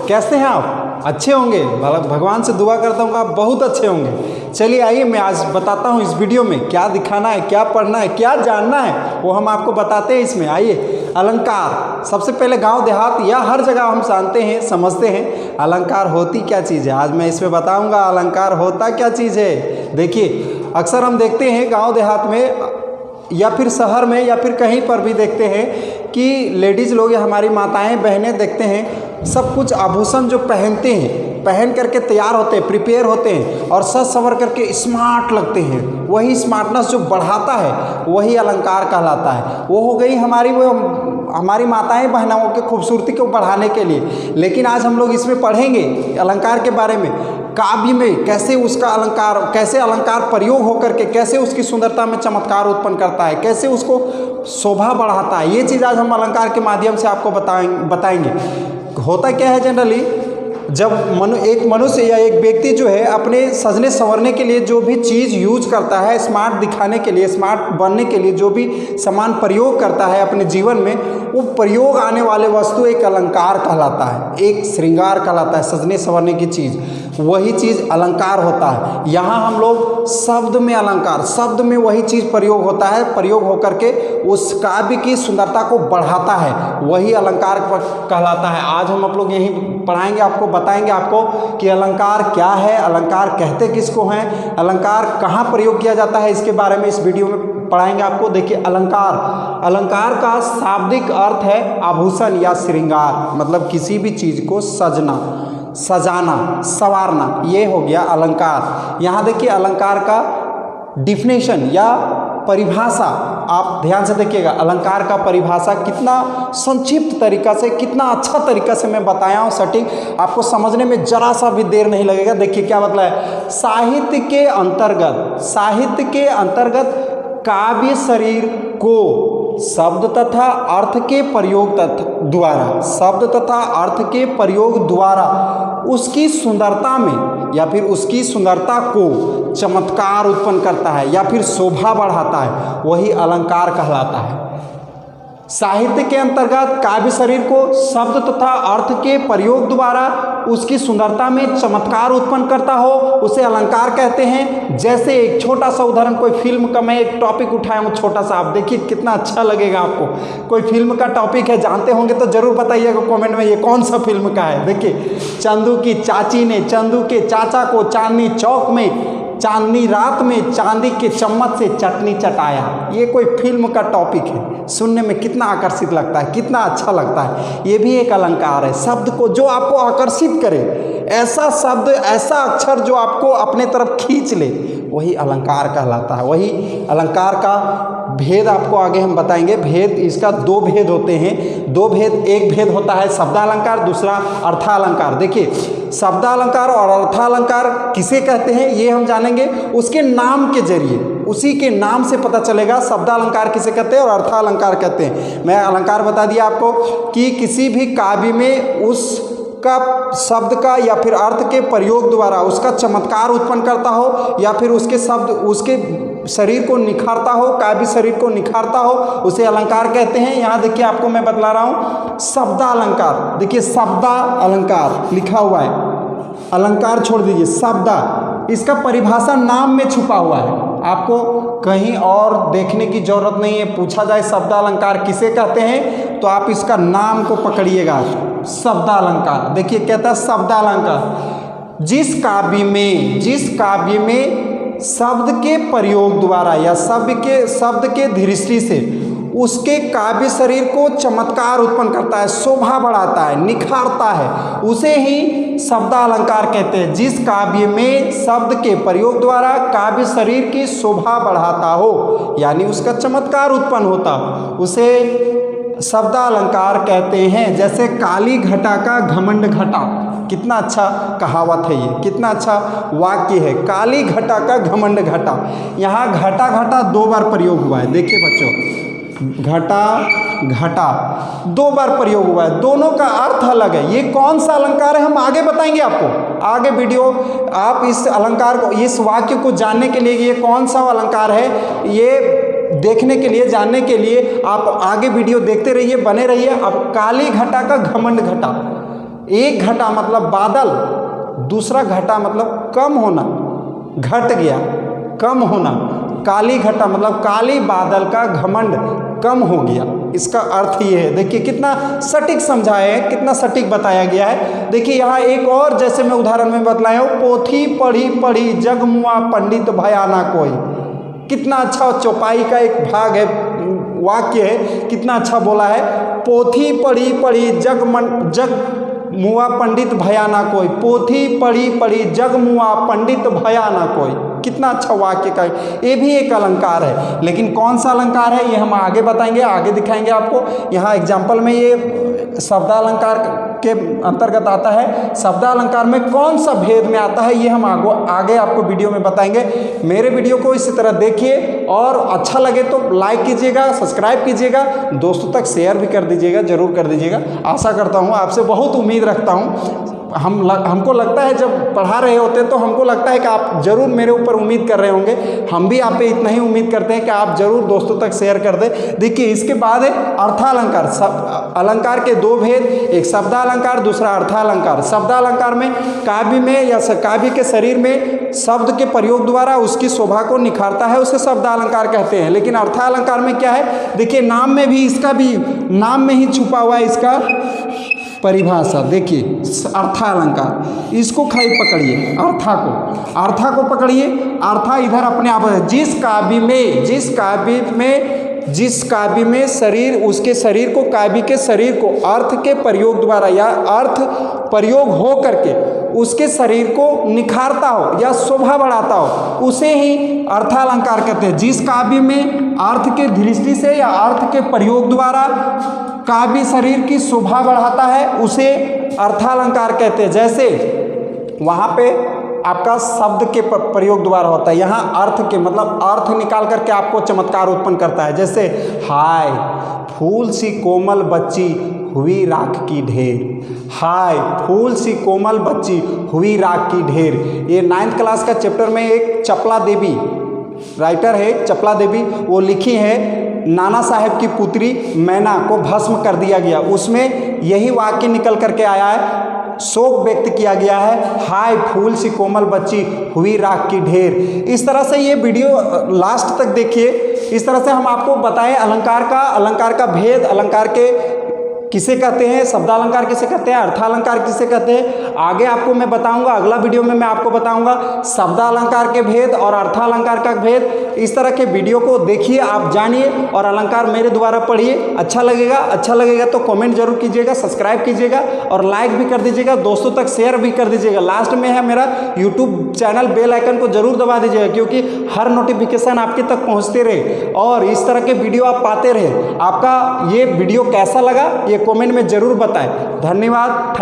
कैसे हैं आप? अच्छे होंगे। भगवान से दुआ करता हूँ कि आप बहुत अच्छे होंगे। चलिए आइए, मैं आज बताता हूँ इस वीडियो में क्या दिखाना है, क्या पढ़ना है, क्या जानना है, वो हम आपको बताते हैं इसमें। आइए, अलंकार। सबसे पहले गांव देहात या हर जगह हम जानते हैं, समझते हैं अलंकार होती क्या चीज़ है। आज मैं इसमें बताऊँगा अलंकार होता क्या चीज़ है। देखिए, अक्सर हम देखते हैं गाँव देहात में या फिर शहर में या फिर कहीं पर भी देखते हैं कि लेडीज़ लोग या हमारी माताएं बहनें देखते हैं सब कुछ आभूषण जो पहनते हैं, पहन करके तैयार होते हैं, प्रिपेयर होते हैं और सज संवर करके स्मार्ट लगते हैं। वही स्मार्टनेस जो बढ़ाता है वही अलंकार कहलाता है। वो हो गई हमारी माताएं बहनों की खूबसूरती को बढ़ाने के लिए। लेकिन आज हम लोग इसमें पढ़ेंगे अलंकार के बारे में, काव्य में कैसे उसका अलंकार, कैसे अलंकार प्रयोग होकर के कैसे उसकी सुंदरता में चमत्कार उत्पन्न करता है, कैसे उसको शोभा बढ़ाता है। ये चीज़ आज हम अलंकार के माध्यम से आपको बताएंगे। होता क्या है जनरली, जब एक मनुष्य या एक व्यक्ति जो है अपने सजने संवरने के लिए जो भी चीज़ यूज करता है, स्मार्ट दिखाने के लिए, स्मार्ट बनने के लिए जो भी सामान प्रयोग करता है अपने जीवन में, वो प्रयोग आने वाले वस्तु एक अलंकार कहलाता है, एक श्रृंगार कहलाता है। सजने संवरने की चीज़, वही चीज़ अलंकार होता है। यहाँ हम लोग शब्द में अलंकार, शब्द में वही चीज़ प्रयोग होता है, प्रयोग होकर के उस काव्य की सुंदरता को बढ़ाता है, वही अलंकार कहलाता है। आज हम लोग यही पढ़ाएंगे, आपको बताएंगे आपको कि अलंकार क्या है, अलंकार कहते किसको हैं, अलंकार कहाँ प्रयोग किया जाता है, इसके बारे में इस वीडियो में पढ़ाएंगे आपको। देखिए, अलंकार का शाब्दिक अर्थ है आभूषण या श्रृंगार, मतलब किसी भी चीज़ को सजना, सजाना, संवारना, ये हो गया अलंकार। यहाँ देखिए अलंकार का डिफिनेशन या परिभाषा, आप ध्यान से देखिएगा, अलंकार का परिभाषा कितना संक्षिप्त तरीका से, कितना अच्छा तरीका से मैं बताया हूँ, सटीक, आपको समझने में जरा सा भी देर नहीं लगेगा। देखिए क्या मतलब है, साहित्य के अंतर्गत काव्य शरीर को शब्द तथा अर्थ के प्रयोग द्वारा उसकी सुंदरता में या फिर उसकी सुंदरता को चमत्कार उत्पन्न करता है या फिर शोभा बढ़ाता है, वही अलंकार कहलाता है। साहित्य के अंतर्गत काव्य शरीर को शब्द तथा अर्थ के प्रयोग द्वारा उसकी सुंदरता में चमत्कार उत्पन्न करता हो, उसे अलंकार कहते हैं। जैसे एक छोटा सा उदाहरण, कोई फिल्म का मैं एक टॉपिक उठाया हूँ छोटा सा, आप देखिए कितना अच्छा लगेगा आपको। कोई फिल्म का टॉपिक है, जानते होंगे तो जरूर बताइएगा कमेंट में ये कौन सा फिल्म का है। देखिए, चंदू की चाची ने चंदू के चाचा को चांदनी चौक में चांदनी रात में चांदी के चम्मच से चटनी चटाया। ये कोई फिल्म का टॉपिक है, सुनने में कितना आकर्षित लगता है, कितना अच्छा लगता है। ये भी एक अलंकार है, शब्द को जो आपको आकर्षित करे, ऐसा शब्द, ऐसा अक्षर जो आपको अपने तरफ खींच ले, वही अलंकार कहलाता है। वही अलंकार का भेद आपको आगे हम बताएंगे। भेद, इसका दो भेद होते हैं, दो भेद। एक भेद होता है शब्दालंकार, दूसरा अर्थालंकार। देखिए, शब्दालंकार और अर्थालंकार किसे कहते हैं ये हम जानेंगे उसके नाम के जरिए, उसी के नाम से पता चलेगा शब्दालंकार किसे कहते हैं और अर्थालंकार कहते हैं। मैं अलंकार बता दिया आपको कि किसी भी काव्य में उसका शब्द का या फिर अर्थ के प्रयोग द्वारा उसका चमत्कार उत्पन्न करता हो या फिर उसके शब्द उसके शरीर को निखारता हो, काव्य शरीर को निखारता हो, उसे अलंकार कहते हैं। यहाँ देखिए, आपको मैं बतला रहा हूँ शब्दालंकार। देखिए, शब्दा अलंकार लिखा हुआ है, अलंकार छोड़ दीजिए, शब्दा, इसका परिभाषा नाम में छुपा हुआ है, आपको कहीं और देखने की जरूरत नहीं है। पूछा जाए शब्दालंकार किसे कहते हैं तो आप इसका नाम को पकड़िएगा, शब्दालंकार। देखिए, कहता है शब्दालंकार जिस काव्य में शब्द के प्रयोग द्वारा या शब्द के दृष्टि से उसके काव्य शरीर को चमत्कार उत्पन्न करता है, शोभा बढ़ाता है, निखारता है, उसे ही शब्दालंकार कहते हैं। जिस काव्य में शब्द के प्रयोग द्वारा काव्य शरीर की शोभा बढ़ाता हो यानी उसका चमत्कार उत्पन्न होता हो, उसे शब्दालंकार कहते हैं। जैसे काली घटा का घमंड घटा, कितना अच्छा कहावत है ये, कितना अच्छा वाक्य है, काली घटा का घमंड घटा। यहाँ घटा घटा दो बार प्रयोग हुआ है। देखिए बच्चों, घटा घटा दो बार प्रयोग हुआ है, दोनों का अर्थ अलग है। ये कौन सा अलंकार है हम आगे बताएंगे आपको, आगे वीडियो। आप इस अलंकार को, इस वाक्य को जानने के लिए ये कौन सा अलंकार है, ये देखने के लिए, जानने के लिए आप आगे वीडियो देखते रहिए, बने रहिए। अब काली घटा का घमंड घटा, एक घटा मतलब बादल, दूसरा घटा मतलब कम होना, घट गया, कम होना। काली घटा मतलब काली बादल का घमंड कम हो गया, इसका अर्थ ये है। देखिए कितना सटीक समझाया है, कितना सटीक बताया गया है। देखिए यहाँ एक और, जैसे मैं उदाहरण में बतलाया हूँ, पोथी पढ़ी पढ़ी जग मुआ पंडित भया ना कोई। कितना अच्छा चौपाई का एक भाग है, वाक्य है, कितना अच्छा बोला है। पोथी पढ़ी पढ़ी जग मुआ पंडित भया ना कोई, पोथी पढ़ी पढ़ी जग मुआ पंडित भया ना कोई। कितना अच्छा वाक्य का, ये भी एक अलंकार है। लेकिन कौन सा अलंकार है ये हम आगे बताएंगे, आगे दिखाएंगे आपको। यहाँ एग्जाम्पल में ये शब्दालंकार के अंतर्गत आता है। शब्दालंकार में कौन सा भेद में आता है ये हम आगे आपको वीडियो में बताएंगे। मेरे वीडियो को इसी तरह देखिए और अच्छा लगे तो लाइक कीजिएगा, सब्सक्राइब कीजिएगा, दोस्तों तक शेयर भी कर दीजिएगा, जरूर कर दीजिएगा। आशा करता हूँ, आपसे बहुत उम्मीद रखता हूँ। हमको लगता है जब पढ़ा रहे होते हैं तो हमको लगता है कि आप ज़रूर मेरे ऊपर उम्मीद कर रहे होंगे। हम भी आप पे इतना ही उम्मीद करते हैं कि आप ज़रूर दोस्तों तक शेयर कर दें। देखिए इसके बाद है अर्थालंकार। अलंकार के दो भेद, एक शब्दालंकार, दूसरा अर्थालंकार। शब्दालंकार में काव्य में या काव्य के शरीर में शब्द के प्रयोग द्वारा उसकी शोभा को निखारता है, उसे शब्दालंकार कहते हैं। लेकिन अर्थालंकार में क्या है, देखिए नाम में भी, इसका भी नाम में ही छुपा हुआ है इसका परिभाषा। देखिए अर्थालंकार, इसको खाली पकड़िए, अर्था को पकड़िए। अर्था इधर अपने आप है। जिस काव्य में शरीर, उसके शरीर को, काव्य के शरीर को अर्थ के प्रयोग द्वारा या अर्थ प्रयोग हो करके उसके शरीर को निखारता हो या शोभा बढ़ाता हो, उसे ही अर्थालंकार कहते हैं। जिस काव्य में अर्थ के दृष्टि से या अर्थ के प्रयोग द्वारा काव्य शरीर की शोभा बढ़ाता है, उसे अर्थालंकार कहते हैं। जैसे वहाँ पे आपका शब्द के प्रयोग द्वारा होता है, यहाँ अर्थ के मतलब अर्थ निकाल करके आपको चमत्कार उत्पन्न करता है। जैसे हाय फूल सी कोमल बच्ची हुई राख की ढेर, हाय फूल सी कोमल बच्ची हुई राख की ढेर। ये 9th क्लास का चैप्टर में एक चपला देवी राइटर है, चपला देवी, वो लिखी है नाना साहेब की पुत्री मैना को भस्म कर दिया गया। उसमें यही वाक्य निकल करके आया है, शोक व्यक्त किया गया है, हाय फूल सी कोमल बच्ची हुई राख की ढेर। इस तरह से ये वीडियो लास्ट तक देखिए। इस तरह से हम आपको बताएं अलंकार का भेद, अलंकार के किसे कहते हैं, शब्दालंकार किसे कहते हैं, अर्थालंकार किसे कहते हैं, आगे आपको मैं बताऊंगा। अगला वीडियो में मैं आपको बताऊंगा शब्दालंकार के भेद और अर्थालंकार का भेद। इस तरह के वीडियो को देखिए, आप जानिए और अलंकार मेरे द्वारा पढ़िए। अच्छा लगेगा तो कमेंट जरूर कीजिएगा, सब्सक्राइब कीजिएगा और लाइक भी कर दीजिएगा, दोस्तों तक शेयर भी कर दीजिएगा। लास्ट में है मेरा यूट्यूब चैनल, बेल आइकन को जरूर दबा दीजिएगा, क्योंकि हर नोटिफिकेशन आपके तक पहुँचते रहे और इस तरह के वीडियो आप पाते रहे। आपका ये वीडियो कैसा लगा ये कमेंट में जरूर बताएं। धन्यवाद, थैंक